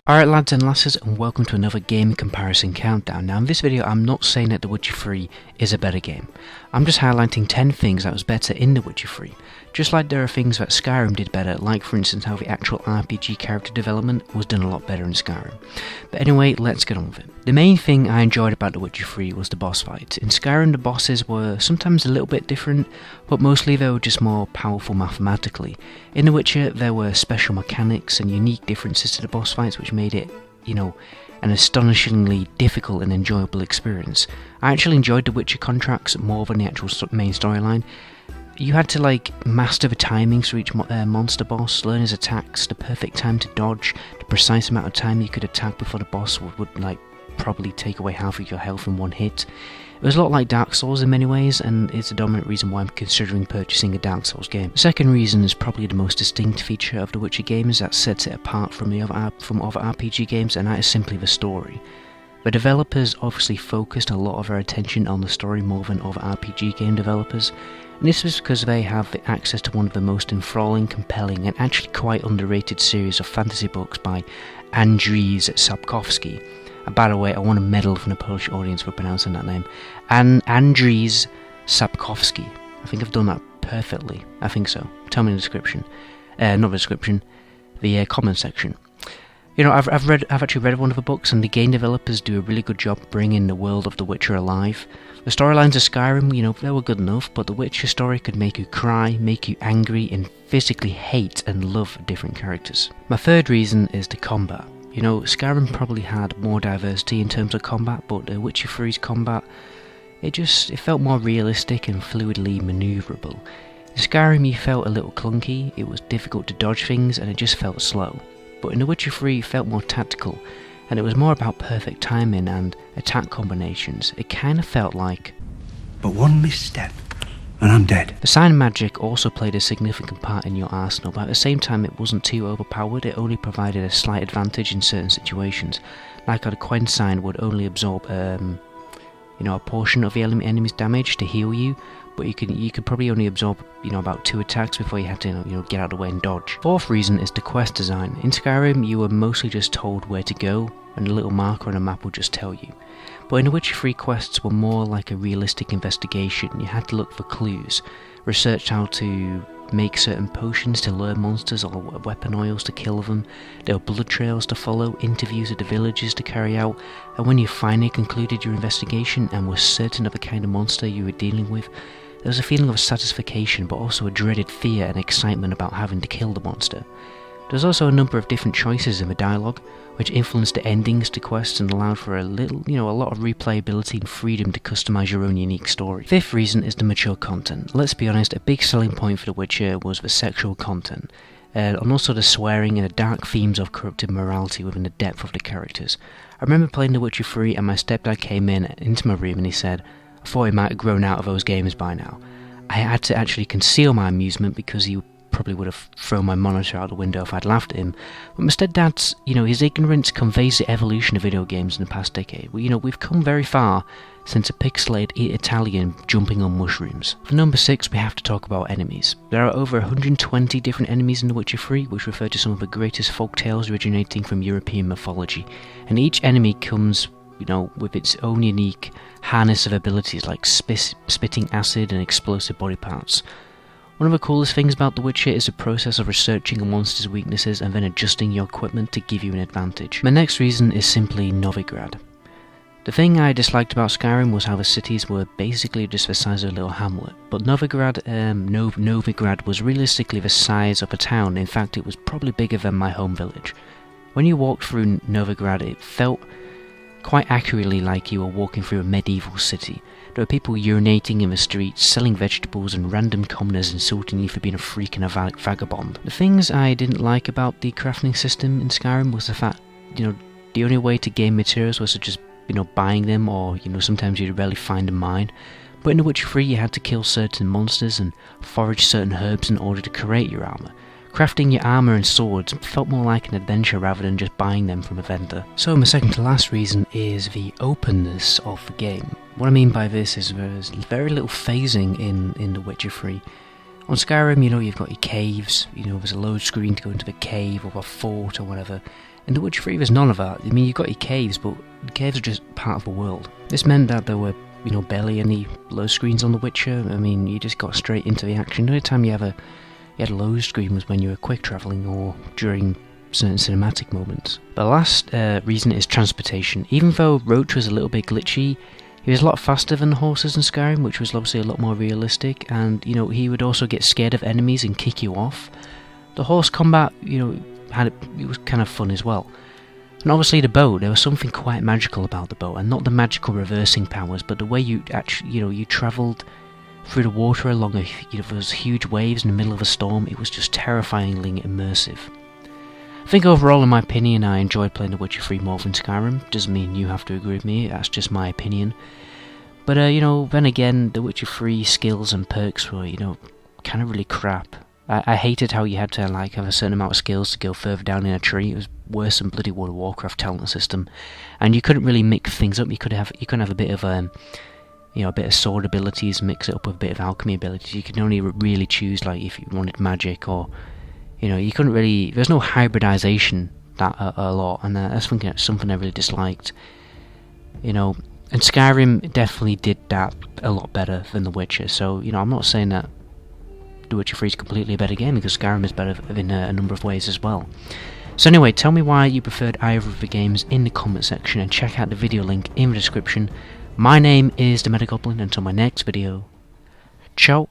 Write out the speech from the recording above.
Alright lads and lasses, and welcome to another game comparison countdown. Now in this video I'm not saying that The Witcher 3 is a better game. I'm just highlighting 10 things that was better in The Witcher 3. Just like there are things that Skyrim did better, like for instance how the actual RPG character development was done a lot better in Skyrim. But anyway, let's get on with it. The main thing I enjoyed about The Witcher 3 was the boss fights. In Skyrim the bosses were sometimes a little bit different, but mostly they were just more powerful mathematically. In The Witcher there were special mechanics and unique differences to the boss fights which made it, an astonishingly difficult and enjoyable experience. I actually enjoyed the Witcher contracts more than the actual main storyline. You had to master the timings for each monster boss, learn his attacks, the perfect time to dodge, the precise amount of time you could attack before the boss would probably take away half of your health in one hit. It was a lot like Dark Souls in many ways, and it's the dominant reason why I'm considering purchasing a Dark Souls game. The second reason is probably the most distinct feature of The Witcher games that sets it apart from other RPG games, and that is simply the story. The developers obviously focused a lot of their attention on the story more than other RPG game developers, and this was because they have access to one of the most enthralling, compelling, and actually quite underrated series of fantasy books by Andrzej Sapkowski. And by the way, I want a medal from the Polish audience for pronouncing that name. And Andrzej Sapkowski. I think I've done that perfectly. I think so. Tell me in the description. Not the description, the comment section. I've actually read one of the books, and the game developers do a really good job bringing the world of The Witcher alive. The storylines of Skyrim, they were good enough, but The Witcher story could make you cry, make you angry, and physically hate and love different characters. My third reason is the combat. Skyrim probably had more diversity in terms of combat, but The Witcher 3's combat, it felt more realistic and fluidly manoeuvrable. In Skyrim you felt a little clunky, it was difficult to dodge things, and it just felt slow. But in The Witcher 3 it felt more tactical, and it was more about perfect timing and attack combinations. It kind of felt like... But one misstep, and I'm dead. The sign magic also played a significant part in your arsenal, but at the same time it wasn't too overpowered, it only provided a slight advantage in certain situations. Like how the Quen sign would only absorb a portion of the enemy's damage to heal you, but you could probably only absorb about 2 attacks before you had to get out of the way and dodge. Fourth reason is the quest design. In Skyrim you were mostly just told where to go, and a little marker on a map would just tell you. But in The Witcher 3 quests were more like a realistic investigation. You had to look for clues, research how to make certain potions to lure monsters or weapon oils to kill them. There were blood trails to follow, interviews of the villagers to carry out, and when you finally concluded your investigation and were certain of the kind of monster you were dealing with, there was a feeling of satisfaction but also a dreaded fear and excitement about having to kill the monster. There was also a number of different choices in the dialogue, which influenced the endings to quests and allowed for a lot of replayability and freedom to customize your own unique story. Fifth reason is the mature content. Let's be honest, a big selling point for The Witcher was the sexual content, and also the swearing and the dark themes of corrupted morality within the depth of the characters. I remember playing The Witcher 3 and my stepdad came into my room and he said, I thought he might have grown out of those games by now. I had to actually conceal my amusement because he probably would have thrown my monitor out the window if I'd laughed at him. But my stepdad's, his ignorance conveys the evolution of video games in the past decade. We've come very far since a pixelated Italian jumping on mushrooms. For number 6, we have to talk about enemies. There are over 120 different enemies in The Witcher 3, which refer to some of the greatest folk tales originating from European mythology. And each enemy comes with its own unique harness of abilities like spitting acid and explosive body parts. One of the coolest things about The Witcher is the process of researching a monster's weaknesses and then adjusting your equipment to give you an advantage. My next reason is simply Novigrad. The thing I disliked about Skyrim was how the cities were basically just the size of a little hamlet, but Novigrad was realistically the size of a town. In fact, it was probably bigger than my home village. When you walked through Novigrad, it felt quite accurately like you were walking through a medieval city. There were people urinating in the streets, selling vegetables, and random commoners insulting you for being a freak and a vagabond. The things I didn't like about the crafting system in Skyrim was the fact, the only way to gain materials was to just, buying them, or, sometimes you'd rarely find a mine. But in The Witcher 3 you had to kill certain monsters and forage certain herbs in order to create your armour. Crafting your armour and swords felt more like an adventure rather than just buying them from a vendor. So my second to last reason is the openness of the game. What I mean by this is there's very little phasing in The Witcher 3. On Skyrim, you know, you've got your caves, you know, there's a load screen to go into the cave or a fort or whatever. In The Witcher 3 there's none of that. I mean, you've got your caves, but the caves are just part of the world. This meant that there were, you know, barely any load screens on The Witcher. I mean, you just got straight into the action. The only time you had a load screen was when you were quick travelling or during certain cinematic moments. But the last reason is transportation. Even though Roach was a little bit glitchy, he was a lot faster than the horses in Skyrim, which was obviously a lot more realistic, and, you know, he would also get scared of enemies and kick you off. The horse combat, you know, it was kind of fun as well. And obviously the boat, there was something quite magical about the boat, and not the magical reversing powers, but the way you actually, you know, you travelled through the water along those huge waves in the middle of a storm. It was just terrifyingly immersive. I think overall, in my opinion, I enjoyed playing The Witcher 3 more than Skyrim. Doesn't mean you have to agree with me, that's just my opinion. But, you know, then again, The Witcher 3 skills and perks were, you know, kind of really crap. I hated how you had to, like, have a certain amount of skills to go further down in a tree. It was worse than bloody World of Warcraft talent system. And you couldn't really mix things up. You couldn't have a bit of, you know, a bit of sword abilities, mix it up with a bit of alchemy abilities. You could only really choose, like, if you wanted magic or, you know, you couldn't really, there's no hybridization that a lot, and that's something I really disliked, you know. And Skyrim definitely did that a lot better than The Witcher. So, you know, I'm not saying that The Witcher 3 is completely a better game, because Skyrim is better in a number of ways as well. So anyway, tell me why you preferred either of the games in the comment section, and check out the video link in the description. My name is the Metagoblin. Until my next video, ciao.